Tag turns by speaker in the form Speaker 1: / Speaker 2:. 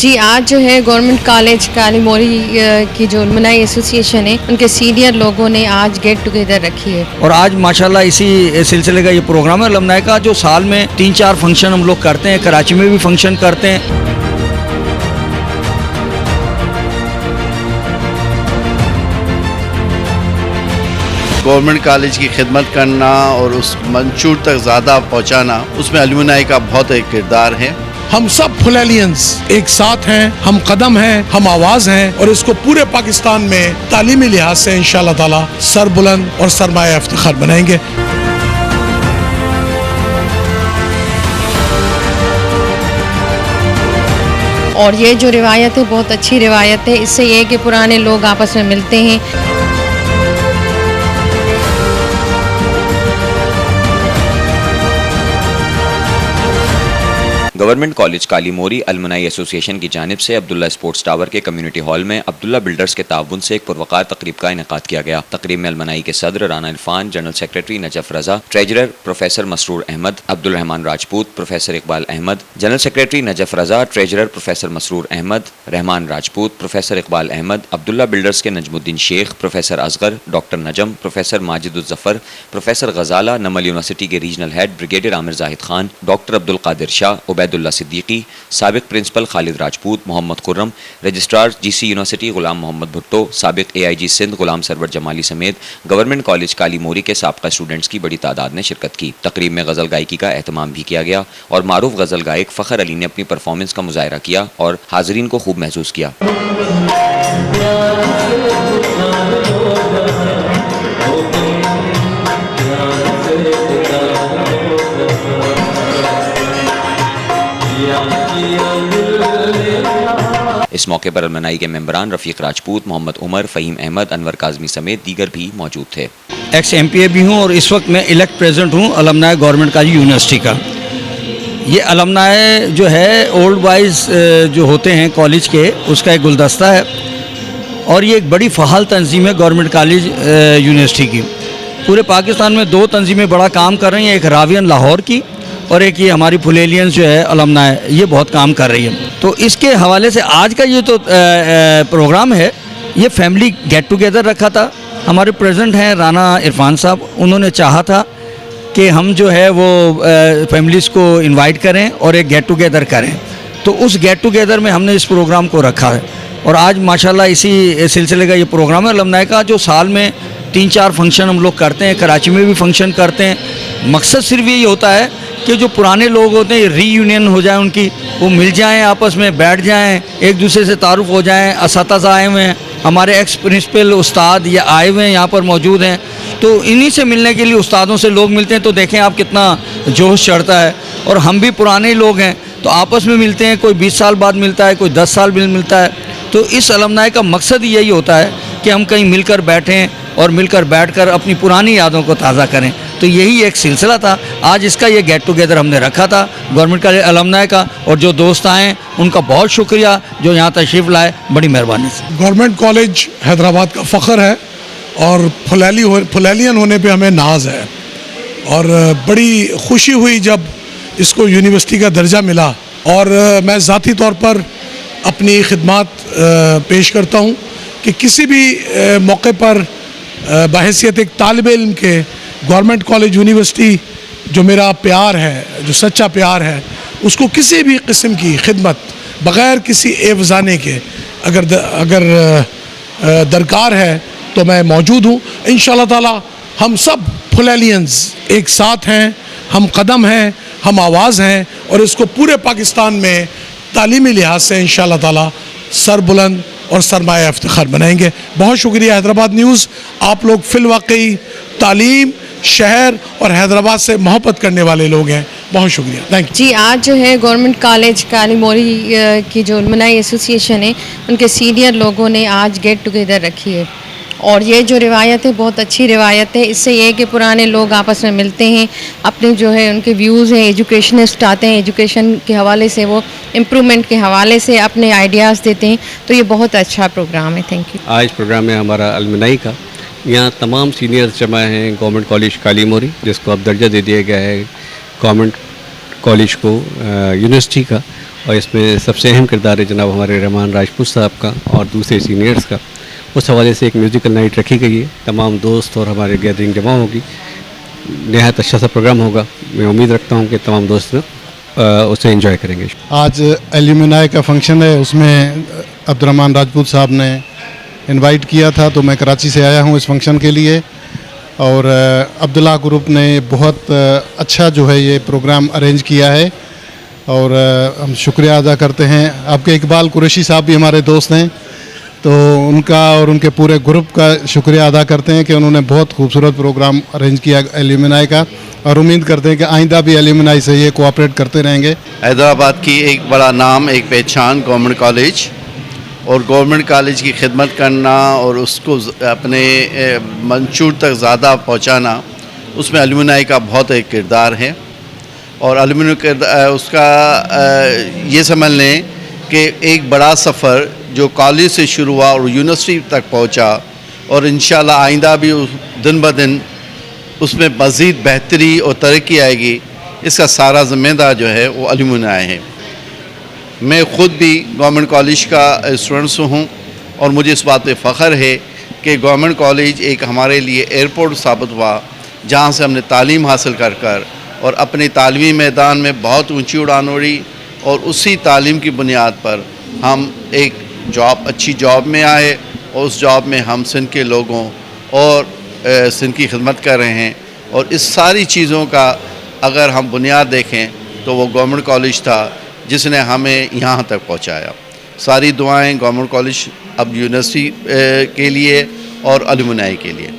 Speaker 1: जी, आज जो है गवर्नमेंट कॉलेज कालीमोरी की जो अलुमनाई एसोसिएशन है उनके सीनियर लोगों ने आज गेट टुगेदर रखी है।
Speaker 2: और आज माशाल्लाह इसी सिलसिले का ये प्रोग्राम है अलुमनाई का, जो साल में 3-4 फंक्शन हम लोग करते हैं। कराची में भी फंक्शन करते हैं।
Speaker 3: गवर्नमेंट कॉलेज की खिदमत करना और उस मंशूर तक ज़्यादा पहुँचाना, उसमें अलुमनाई का बहुत एक किरदार है।
Speaker 4: हम सब फुलैलियंस एक साथ हैं, हम कदम हैं, हम आवाज़ हैं और इसको पूरे पाकिस्तान में तालीमी लिहाज से इंशाअल्लाह ताला सर बुलंद और सरमाया इफ्तिखार बनाएंगे।
Speaker 1: और ये जो रिवायत है बहुत अच्छी रिवायत है। इससे ये है कि पुराने लोग आपस में मिलते हैं।
Speaker 5: गवर्नमेंट कॉलेज कालीमोरी अलुमनाई एसोसिएशन की जानिब से अब्दुल्ला स्पोर्ट्स टावर के कम्युनिटी हॉल में अब्दुल्ला बिल्डर्स के ताउन से एक पुरवकार तकरीब का इनेकाद किया गया। तकरीब में अलुमनाई के सदर Rana Irfan, general secretary Najaf Raza, treasurer professor Masroor Ahmad, Abdul Rehman Rajput, professor Iqbal Ahmad, general secretary Najaf Raza, treasurer professor Masroor Ahmad, Rehman Rajput, professor Iqbal Ahmad, Abdullah builders के Najmuddin Sheikh, professor Asghar, doctor Najam, professor Majiduzzafar, professor Ghazala, Namal university के regional head brigadier Amir Zahid Khan, doctor Abdul Qadir Shah, Ubaidullah Siddiqui, साबिक principal Khalid Rajput, Mohammad Khurram, registrar GC university गुलाम मोहम्मद भुट्टो, साबिक AIG सिंध गुलाम सरवर जमाली समेत गवर्नमेंट कॉलेज कालीमोरी के साबका स्टूडेंट्स की बड़ी तादाद ने शिरकत की। तकरीब में गज़ल गायकी का एहतमाम भी किया गया और मारूफ गज़ल गायक फ़खर अली ने अपनी परफॉर्मेंस का मुजाहरा किया और हाज़रीन को खूब महसूस किया। इस मौके पर अलुमनाई के मेंबरान रफ़ीक राजपूत, मोहम्मद उमर, फ़हीम अहमद, अनवर काज़मी समेत दीगर भी मौजूद थे।
Speaker 2: एक्स MPA भी हूँ और इस वक्त मैं इलेक्ट प्रेसिडेंट हूँ अलुमनाई गवर्नमेंट कॉलेज यूनिवर्सिटी का। ये अलुमनाई जो है ओल्ड बॉयज़ जो होते हैं कॉलेज के, उसका एक गुलदस्ता है और ये एक बड़ी फ़हाल तंजीम है गवर्नमेंट कॉलेज यूनिवर्सिटी की। पूरे पाकिस्तान में 2 तंजीमें बड़ा काम कर रही हैं, एक रावियन लाहौर की और एक ये हमारी फुलेलियंस जो है अलुमनाई, ये बहुत काम कर रही है। तो इसके हवाले से आज का ये तो प्रोग्राम है, ये फैमिली गेट टुगेदर रखा था। हमारे प्रेसिडेंट हैं राना इरफान साहब, उन्होंने चाहा था कि हम जो है वो फैमिलीज़ को इनवाइट करें और एक गेट टुगेदर करें। तो उस गेट टुगेदर में हमने इस प्रोग्राम को रखा है और आज माशाल्लाह इसी सिलसिले का ये प्रोग्राम है अलुमनाई का, जो साल में 3-4 फंक्शन हम लोग करते हैं। कराची में भी फंक्शन करते हैं। मकसद सिर्फ यही होता है कि जो पुराने लोग होते हैं रीयूनियन हो जाए उनकी, वो मिल जाएं, आपस में बैठ जाएं, एक दूसरे से तारुफ हो जाएं। असातिज़ा आए हुए हैं, हमारे एक्स प्रिंसिपल उस्ताद या आए हुए हैं यहाँ पर मौजूद हैं, तो इन्हीं से मिलने के लिए उस्तादों से लोग मिलते हैं। तो देखें आप कितना जोश चढ़ता है। और हम भी पुराने लोग हैं तो आपस में मिलते हैं, कोई 20 साल बाद मिलता है, कोई 10 साल बाद मिलता है। तो इस अलुमनाई का मकसद यही होता है कि हम कहीं मिलकर बैठें और मिलकर बैठकर अपनी पुरानी यादों को ताज़ा करें। तो यही एक सिलसिला था। आज इसका ये गेट टुगेदर हमने रखा था गवर्नमेंट कॉलेज अलुमनाई का, और जो दोस्त आए उनका बहुत शुक्रिया जो यहाँ तशरीफ़ लाए, बड़ी मेहरबानी से।
Speaker 4: गवर्नमेंट कॉलेज हैदराबाद का फ़ख्र है और फुलैलियन होने पे हमें नाज है और बड़ी खुशी हुई जब इसको यूनिवर्सिटी का दर्जा मिला। और मैं ज़ाती तौर पर अपनी खिदमत पेश करता हूँ कि किसी भी मौके पर बहैसियत एक तालिब इल्म के गवर्नमेंट कॉलेज यूनिवर्सिटी जो मेरा प्यार है, जो सच्चा प्यार है, उसको किसी भी किस्म की खिदमत बग़ैर किसी एवज़ाने के अगर दरकार है तो मैं मौजूद हूँ। इंशाअल्लाह ताला हम सब फुलैलियंस एक साथ हैं, हम कदम हैं, हम आवाज़ हैं और इसको पूरे पाकिस्तान में तालीमी लिहाज से इंशाअल्लाह ताला सर बुलंद और सरमाया इफ्तिखार बनाएंगे। बहुत शुक्रिया हैदराबाद न्यूज़, आप लोग फिलवाकई तालीम, शहर और हैदराबाद से मोहब्बत करने वाले लोग हैं। बहुत शुक्रिया, थैंक यू।
Speaker 1: जी, आज जो है गवर्नमेंट कॉलेज कालीमोरी की जो अलुमनाई एसोसिएशन है उनके सीनियर लोगों ने आज गेट टुगेदर रखी है। और ये जो रिवायत है बहुत अच्छी रिवायत है। इससे ये है कि पुराने लोग आपस में मिलते हैं, अपने जो है उनके व्यूज़ हैं, एजुकेशनिस्ट आते हैं, एजुकेशन के हवाले से वो इम्प्रूवमेंट के हवाले से अपने आइडियाज़ देते हैं। तो ये बहुत अच्छा प्रोग्राम है। Thank you.
Speaker 6: आज प्रोग्राम है हमारा अलुमनाई का। यहाँ तमाम सीनियर्स जमा हैं गवर्नमेंट कॉलेज कालीमोरी, जिसको अब दर्जा दे दिया गया है गवर्नमेंट कॉलेज को यूनिवर्सिटी का, और इसमें सबसे अहम किरदार है जनाब हमारे रहमान राजपूत साहब का और दूसरे सीनियर्स का। उस हवाले से एक म्यूज़िकल नाइट रखी गई है, तमाम दोस्त और हमारे गैदरिंग जमा होगी, नहायत अच्छा सा प्रोग्राम होगा। मैं उम्मीद रखता हूँ कि तमाम दोस्त उसे एंजॉय करेंगे।
Speaker 7: आज एल्यूमिनाई का फंक्शन है, उसमें अब्दुर्रहमान राजपूत साहब ने इनवाइट किया था, तो मैं कराची से आया हूँ इस फंक्शन के लिए। और अब्दुल्ला ग्रुप ने बहुत अच्छा जो है ये प्रोग्राम अरेंज किया है और हम शुक्रिया अदा करते हैं। आपके इकबाल कुरैशी साहब भी हमारे दोस्त हैं, तो उनका और उनके पूरे ग्रुप का शुक्रिया अदा करते हैं कि उन्होंने बहुत खूबसूरत प्रोग्राम अरेंज किया एल्यूमिनाई का, और उम्मीद करते हैं कि आइंदा भी एल्यूमिनाई से ये कोऑपरेट करते रहेंगे।
Speaker 3: हैदराबाद की एक बड़ा नाम, एक पहचान गवर्नमेंट कॉलेज, और गवर्नमेंट कॉलेज की खिदमत करना और उसको अपने मंशूर तक ज़्यादा पहुंचाना, उसमें एल्यूमिनाई का बहुत एक किरदार है। और एल्यूमिनाई उसका ये समझ लें कि एक बड़ा सफ़र जो कॉलेज से शुरू हुआ और यूनिवर्सिटी तक पहुंचा, और इंशाल्लाह आइंदा भी दिन ब दिन उसमें मज़ीद बेहतरी और तरक्की आएगी, इसका सारा ज़िम्मेदार जो है वो एल्यूमिनाई है। मैं ख़ुद भी गवर्नमेंट कॉलेज का स्टूडेंट्स हूँ और मुझे इस बात पे फ़ख्र है कि गवर्नमेंट कॉलेज एक हमारे लिए एयरपोर्ट साबित हुआ, जहाँ से हमने तालीम हासिल कर कर और अपने तालीमी मैदान में बहुत ऊंची उड़ान उड़ी, और उसी तालीम की बुनियाद पर हम एक अच्छी जॉब में आए, और उस जॉब में हम सिंध के लोगों और सिंध की खिदमत कर रहे हैं। और इस सारी चीज़ों का अगर हम बुनियाद देखें तो वो गवर्नमेंट कॉलेज था जिसने हमें यहाँ तक पहुँचाया। सारी दुआएं गवर्नमेंट कॉलेज अब यूनिवर्सिटी के लिए और एल्यूमिनाई के लिए।